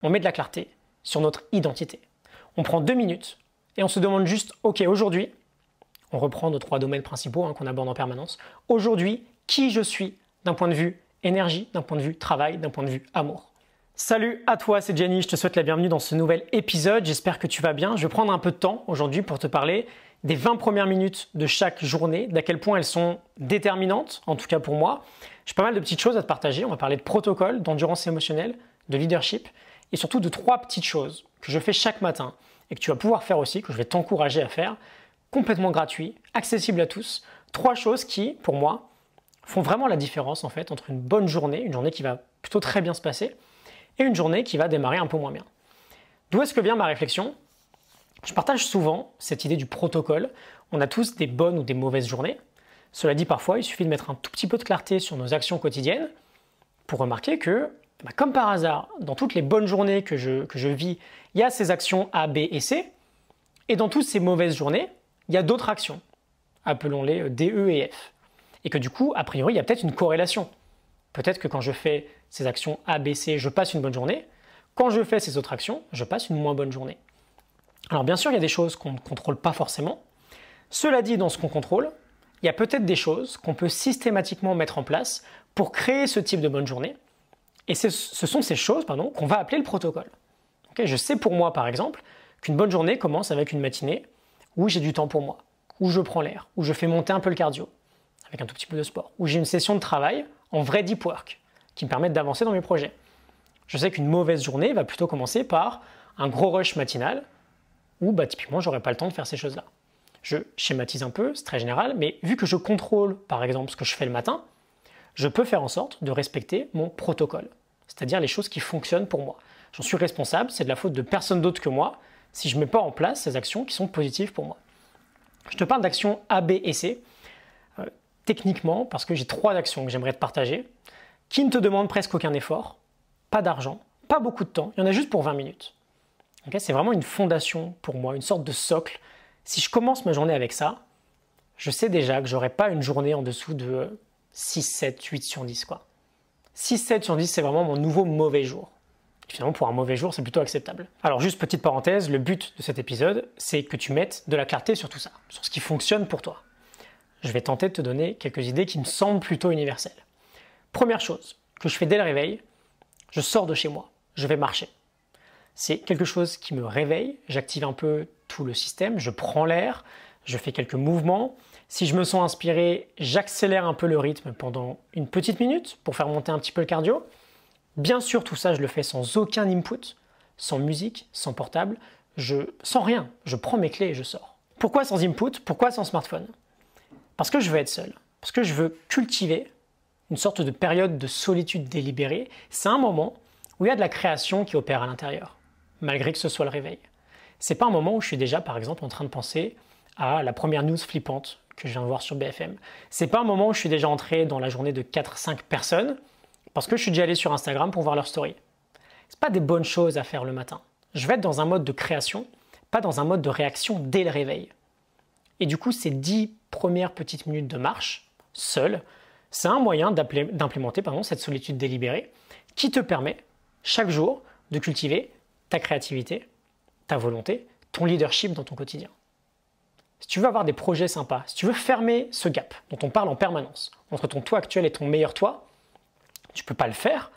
on met de la clarté sur notre identité. On prend 2 minutes et on se demande juste, ok, aujourd'hui, on reprend nos 3 domaines principaux qu'on aborde en permanence. Aujourd'hui, qui je suis d'un point de vue énergie, d'un point de vue travail, d'un point de vue amour. Salut à toi, c'est Jenny, je te souhaite la bienvenue dans ce nouvel épisode. J'espère que tu vas bien. Je vais prendre un peu de temps aujourd'hui pour te parler des 20 premières minutes de chaque journée, d'à quel point elles sont déterminantes, en tout cas pour moi. J'ai pas mal de petites choses à te partager. On va parler de protocole, d'endurance émotionnelle, de leadership et surtout de 3 petites choses que je fais chaque matin et que tu vas pouvoir faire aussi, que je vais t'encourager à faire, complètement gratuit, accessible à tous. 3 choses qui, pour moi, font vraiment la différence en fait entre une bonne journée, une journée qui va plutôt très bien se passer, et une journée qui va démarrer un peu moins bien. D'où est-ce que vient ma réflexion? Je partage souvent cette idée du protocole. On a tous des bonnes ou des mauvaises journées. Cela dit, parfois, il suffit de mettre un tout petit peu de clarté sur nos actions quotidiennes pour remarquer que, comme par hasard, dans toutes les bonnes journées que je vis, il y a ces actions A, B et C, et dans toutes ces mauvaises journées, il y a d'autres actions, appelons-les D, E et F. Et que du coup, a priori, il y a peut-être une corrélation. Peut-être que quand je fais ces actions A, B, C, je passe une bonne journée. Quand je fais ces autres actions, je passe une moins bonne journée. Alors bien sûr, il y a des choses qu'on ne contrôle pas forcément. Cela dit, dans ce qu'on contrôle, il y a peut-être des choses qu'on peut systématiquement mettre en place pour créer ce type de bonne journée. Et ce sont ces choses qu'on va appeler le protocole. Je sais pour moi, par exemple, qu'une bonne journée commence avec une matinée où j'ai du temps pour moi, où je prends l'air, où je fais monter un peu le cardio, avec un tout petit peu de sport, où j'ai une session de travail en vrai deep work, qui me permettent d'avancer dans mes projets. Je sais qu'une mauvaise journée va plutôt commencer par un gros rush matinal où typiquement j'aurais pas le temps de faire ces choses-là. Je schématise un peu, c'est très général, mais vu que je contrôle par exemple ce que je fais le matin, je peux faire en sorte de respecter mon protocole, c'est-à-dire les choses qui fonctionnent pour moi. J'en suis responsable, c'est de la faute de personne d'autre que moi si je ne mets pas en place ces actions qui sont positives pour moi. Je te parle d'actions A, B et C, techniquement parce que j'ai 3 actions que j'aimerais te partager, qui ne te demande presque aucun effort, pas d'argent, pas beaucoup de temps, il y en a juste pour 20 minutes. C'est vraiment une fondation pour moi, une sorte de socle. Si je commence ma journée avec ça, je sais déjà que je n'aurai pas une journée en dessous de 6, 7, 8 sur 10. 6, 7 sur 10, c'est vraiment mon nouveau mauvais jour. Finalement, pour un mauvais jour, c'est plutôt acceptable. Alors juste petite parenthèse, le but de cet épisode, c'est que tu mettes de la clarté sur tout ça, sur ce qui fonctionne pour toi. Je vais tenter de te donner quelques idées qui me semblent plutôt universelles. Première chose que je fais dès le réveil, je sors de chez moi, je vais marcher. C'est quelque chose qui me réveille, j'active un peu tout le système, je prends l'air, je fais quelques mouvements. Si je me sens inspiré, j'accélère un peu le rythme pendant une petite minute pour faire monter un petit peu le cardio. Bien sûr, tout ça, je le fais sans aucun input, sans musique, sans portable, sans rien. Je prends mes clés et je sors. Pourquoi sans input? Pourquoi sans smartphone? Parce que je veux être seul, parce que je veux cultiver une sorte de période de solitude délibérée. C'est un moment où il y a de la création qui opère à l'intérieur, malgré que ce soit le réveil. C'est pas un moment où je suis déjà, par exemple, en train de penser à la première news flippante que je viens de voir sur BFM. C'est pas un moment où je suis déjà entré dans la journée de 4-5 personnes parce que je suis déjà allé sur Instagram pour voir leur story. C'est pas des bonnes choses à faire le matin. Je vais être dans un mode de création, pas dans un mode de réaction dès le réveil. Et du coup, ces 10 premières petites minutes de marche, seul, c'est un moyen d'implémenter cette solitude délibérée qui te permet chaque jour de cultiver ta créativité, ta volonté, ton leadership dans ton quotidien. Si tu veux avoir des projets sympas, si tu veux fermer ce gap dont on parle en permanence entre ton toi actuel et ton meilleur toi, tu ne peux pas le faire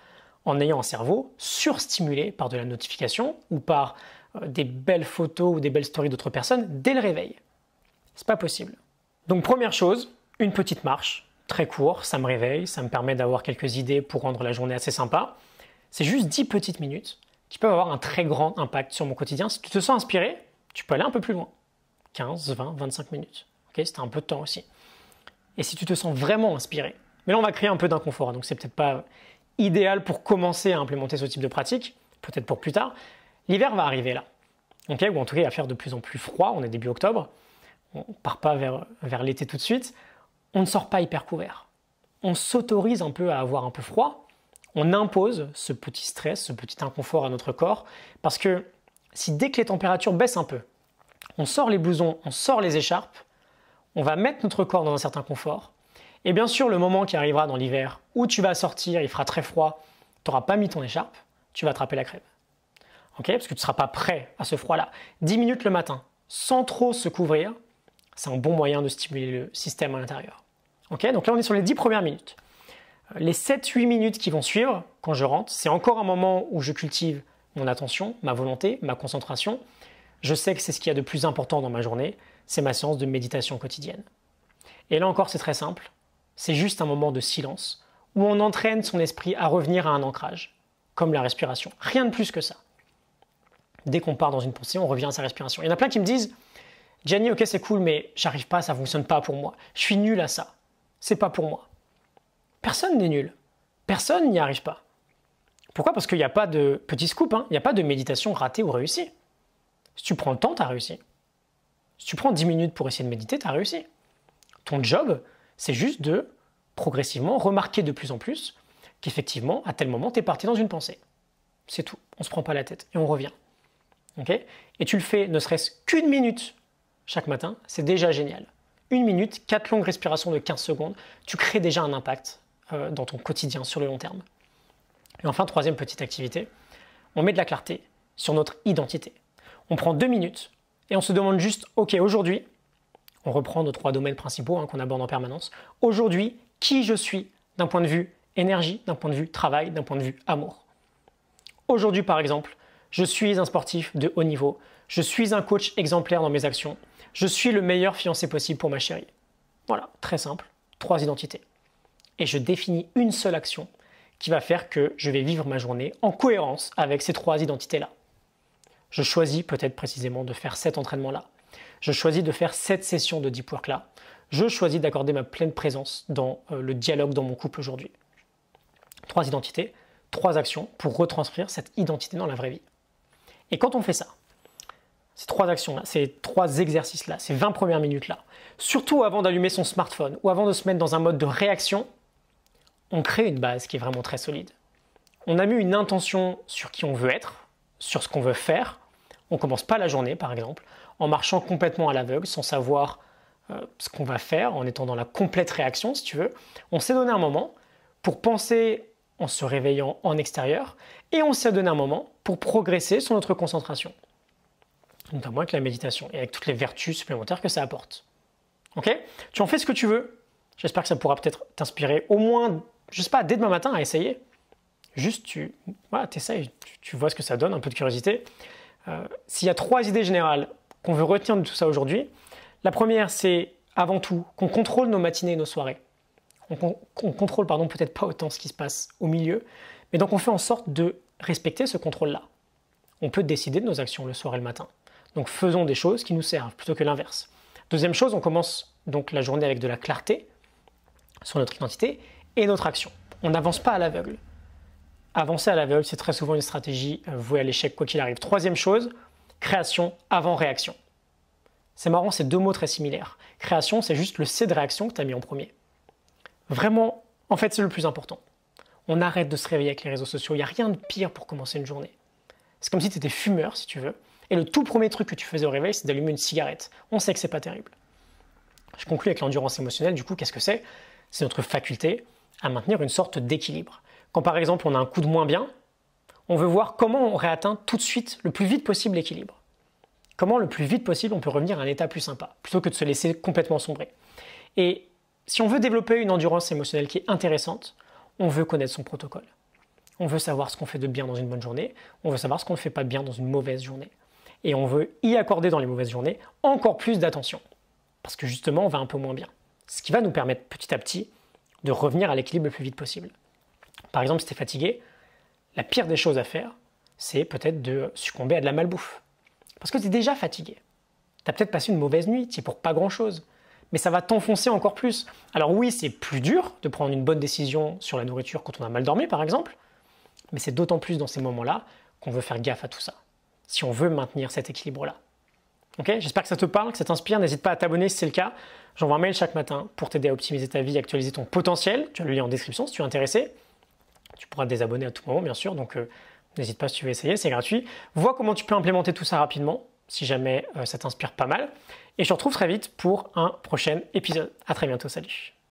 en ayant un cerveau surstimulé par de la notification ou par des belles photos ou des belles stories d'autres personnes dès le réveil. C'est pas possible. Donc première chose, une petite marche, très court, ça me réveille, ça me permet d'avoir quelques idées pour rendre la journée assez sympa. C'est juste 10 petites minutes qui peuvent avoir un très grand impact sur mon quotidien. Si tu te sens inspiré, tu peux aller un peu plus loin. 15, 20, 25 minutes. C'est un peu de temps aussi. Et si tu te sens vraiment inspiré, mais là on va créer un peu d'inconfort, donc c'est peut-être pas idéal pour commencer à implémenter ce type de pratique, peut-être pour plus tard. L'hiver va arriver là, ou en tout cas il va faire de plus en plus froid, on est début octobre, on ne part pas vers l'été tout de suite, on ne sort pas hyper couvert. On s'autorise un peu à avoir un peu froid, on impose ce petit stress, ce petit inconfort à notre corps, parce que si dès que les températures baissent un peu, on sort les blousons, on sort les écharpes, on va mettre notre corps dans un certain confort. Et bien sûr, le moment qui arrivera dans l'hiver où tu vas sortir, il fera très froid, tu n'auras pas mis ton écharpe, tu vas attraper la crève. Okay, parce que tu ne seras pas prêt à ce froid-là. 10 minutes le matin, sans trop se couvrir, c'est un bon moyen de stimuler le système à l'intérieur. Okay, donc là, on est sur les 10 premières minutes. Les 7-8 minutes qui vont suivre, quand je rentre, c'est encore un moment où je cultive mon attention, ma volonté, ma concentration. Je sais que c'est ce qu'il y a de plus important dans ma journée, c'est ma séance de méditation quotidienne. Et là encore, c'est très simple. C'est juste un moment de silence où on entraîne son esprit à revenir à un ancrage, comme la respiration. Rien de plus que ça. Dès qu'on part dans une pensée, on revient à sa respiration. Il y en a plein qui me disent « Gianni, ok, c'est cool, mais j'arrive pas, ça ne fonctionne pas pour moi. Je suis nul à ça. C'est pas pour moi. » Personne n'est nul. Personne n'y arrive pas. Pourquoi? Parce qu'il n'y a pas de petit scoop, il n'y a pas de méditation ratée ou réussie. Si tu prends le temps, tu as réussi. Si tu prends 10 minutes pour essayer de méditer, tu as réussi. Ton job, c'est juste de progressivement remarquer de plus en plus qu'effectivement, à tel moment, tu es parti dans une pensée. C'est tout. On ne se prend pas la tête et on revient. Okay? Et tu le fais ne serait-ce qu'une minute chaque matin, c'est déjà génial. Une minute, 4 longues respirations de 15 secondes, tu crées déjà un impact dans ton quotidien sur le long terme. Et enfin, troisième petite activité, on met de la clarté sur notre identité. On prend 2 minutes et on se demande juste, ok, aujourd'hui, on reprend nos 3 domaines principaux qu'on aborde en permanence. Aujourd'hui, qui je suis d'un point de vue énergie, d'un point de vue travail, d'un point de vue amour. Aujourd'hui, par exemple, je suis un sportif de haut niveau. Je suis un coach exemplaire dans mes actions. Je suis le meilleur fiancé possible pour ma chérie. Voilà, très simple, 3 identités. Et je définis une seule action qui va faire que je vais vivre ma journée en cohérence avec ces 3 identités-là. Je choisis peut-être précisément de faire cet entraînement-là. Je choisis de faire cette session de deep work-là. Je choisis d'accorder ma pleine présence dans le dialogue dans mon couple aujourd'hui. 3 identités, 3 actions pour retranscrire cette identité dans la vraie vie. Et quand on fait ça, ces 3 actions-là, ces 3 exercices-là, ces 20 premières minutes-là, surtout avant d'allumer son smartphone ou avant de se mettre dans un mode de réaction, on crée une base qui est vraiment très solide. On a mis une intention sur qui on veut être, sur ce qu'on veut faire. On ne commence pas la journée, par exemple, en marchant complètement à l'aveugle, sans savoir ce qu'on va faire, en étant dans la complète réaction, si tu veux. On s'est donné un moment pour penser en se réveillant en extérieur, et on s'est donné un moment pour progresser sur notre concentration, notamment avec la méditation et avec toutes les vertus supplémentaires que ça apporte. Ok? Tu en fais ce que tu veux. J'espère que ça pourra peut-être t'inspirer au moins, je sais pas, dès demain matin à essayer. Juste, tu essayes, tu vois ce que ça donne, un peu de curiosité. S'il y a 3 idées générales qu'on veut retenir de tout ça aujourd'hui, la première, c'est avant tout qu'on contrôle nos matinées et nos soirées. On contrôle peut-être pas autant ce qui se passe au milieu, mais donc on fait en sorte de respecter ce contrôle-là. On peut décider de nos actions le soir et le matin. Donc faisons des choses qui nous servent plutôt que l'inverse. Deuxième chose, on commence donc la journée avec de la clarté sur notre identité et notre action. On n'avance pas à l'aveugle. Avancer à l'aveugle, c'est très souvent une stratégie vouée à l'échec quoi qu'il arrive. Troisième chose, création avant réaction. C'est marrant, c'est 2 mots très similaires. Création, c'est juste le C de réaction que tu as mis en premier. Vraiment, en fait, c'est le plus important. On arrête de se réveiller avec les réseaux sociaux. Il n'y a rien de pire pour commencer une journée. C'est comme si tu étais fumeur, si tu veux. Et le tout premier truc que tu faisais au réveil, c'est d'allumer une cigarette. On sait que c'est pas terrible. Je conclue avec l'endurance émotionnelle. Du coup, qu'est-ce que c'est? C'est notre faculté à maintenir une sorte d'équilibre. Quand par exemple, on a un coup de moins bien, on veut voir comment on réatteint tout de suite, le plus vite possible, l'équilibre. Comment le plus vite possible, on peut revenir à un état plus sympa, plutôt que de se laisser complètement sombrer. Et si on veut développer une endurance émotionnelle qui est intéressante, on veut connaître son protocole. On veut savoir ce qu'on fait de bien dans une bonne journée, on veut savoir ce qu'on ne fait pas bien dans une mauvaise journée. Et on veut y accorder dans les mauvaises journées encore plus d'attention. Parce que justement, on va un peu moins bien. Ce qui va nous permettre petit à petit de revenir à l'équilibre le plus vite possible. Par exemple, si tu es fatigué, la pire des choses à faire, c'est peut-être de succomber à de la malbouffe. Parce que tu es déjà fatigué. Tu as peut-être passé une mauvaise nuit, tu es pour pas grand-chose. Mais ça va t'enfoncer encore plus. Alors oui, c'est plus dur de prendre une bonne décision sur la nourriture quand on a mal dormi, par exemple. Mais c'est d'autant plus dans ces moments-là qu'on veut faire gaffe à tout ça. Si on veut maintenir cet équilibre-là. Okay, j'espère que ça te parle, que ça t'inspire. N'hésite pas à t'abonner si c'est le cas. J'envoie un mail chaque matin pour t'aider à optimiser ta vie et actualiser ton potentiel. Tu as le lien en description si tu es intéressé. Tu pourras te désabonner à tout moment, bien sûr. Donc n'hésite pas si tu veux essayer, c'est gratuit. Vois comment tu peux implémenter tout ça rapidement, si jamais ça t'inspire pas mal. Et je te retrouve très vite pour un prochain épisode. À très bientôt, salut.